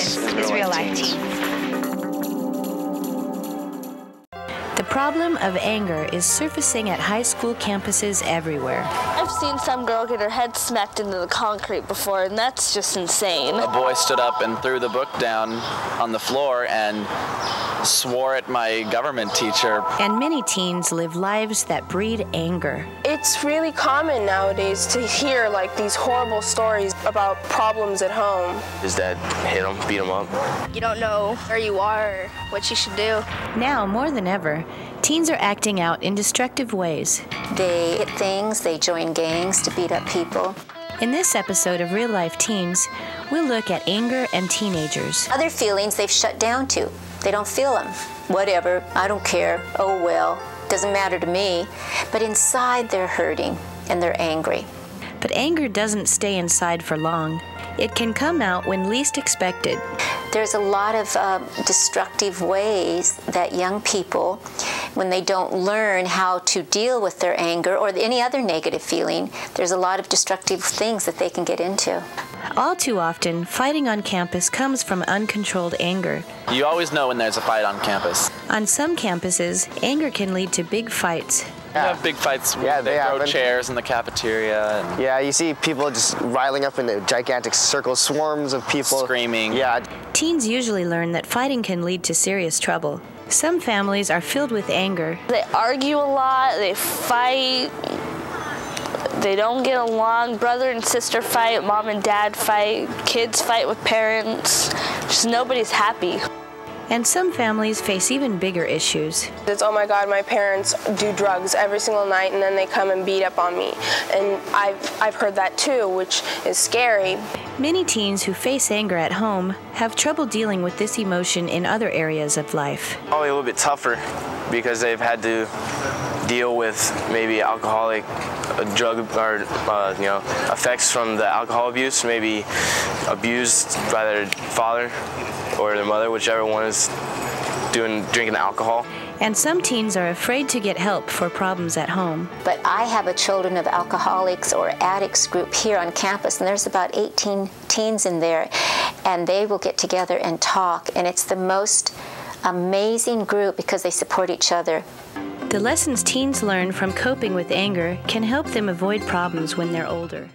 This is Real Life Teens. The problem of anger is surfacing at high school campuses everywhere. I've seen some girl get her head smacked into the concrete before, and that's just insane. A boy stood up and threw the book down on the floor and swore at my government teacher. And many teens live lives that breed anger. It's really common nowadays to hear like these horrible stories about problems at home. His dad hit him, beat him up. You don't know where you are or what you should do. Now, more than ever, teens are acting out in destructive ways. They hit things, they join gangs to beat up people. In this episode of Real Life Teens, we'll look at anger and teenagers. Other feelings they've shut down to. They don't feel them. Whatever, I don't care, oh well, doesn't matter to me. But inside they're hurting and they're angry. But anger doesn't stay inside for long. It can come out when least expected. There's a lot of destructive ways that young people, when they don't learn how to deal with their anger or any other negative feeling, there's a lot of destructive things that they can get into. All too often, fighting on campus comes from uncontrolled anger. You always know when there's a fight on campus. On some campuses, anger can lead to big fights. You have big fights where they throw chairs in the cafeteria. And yeah, you see people just riling up in a gigantic circle, swarms of people. Screaming. Yeah. Teens usually learn that fighting can lead to serious trouble. Some families are filled with anger. They argue a lot, they fight, they don't get along, brother and sister fight, mom and dad fight, kids fight with parents, just nobody's happy. And some families face even bigger issues. It's, oh my God, my parents do drugs every single night and then they come and beat up on me. And I've heard that too, which is scary. Many teens who face anger at home have trouble dealing with this emotion in other areas of life. Probably a little bit tougher because they've had to deal with maybe alcoholic drug or effects from the alcohol abuse, maybe abused by their father or their mother, whichever one is drinking alcohol. And some teens are afraid to get help for problems at home. But I have a Children of Alcoholics or Addicts group here on campus, and there's about 18 teens in there, and they will get together and talk, and it's the most amazing group because they support each other. The lessons teens learn from coping with anger can help them avoid problems when they're older.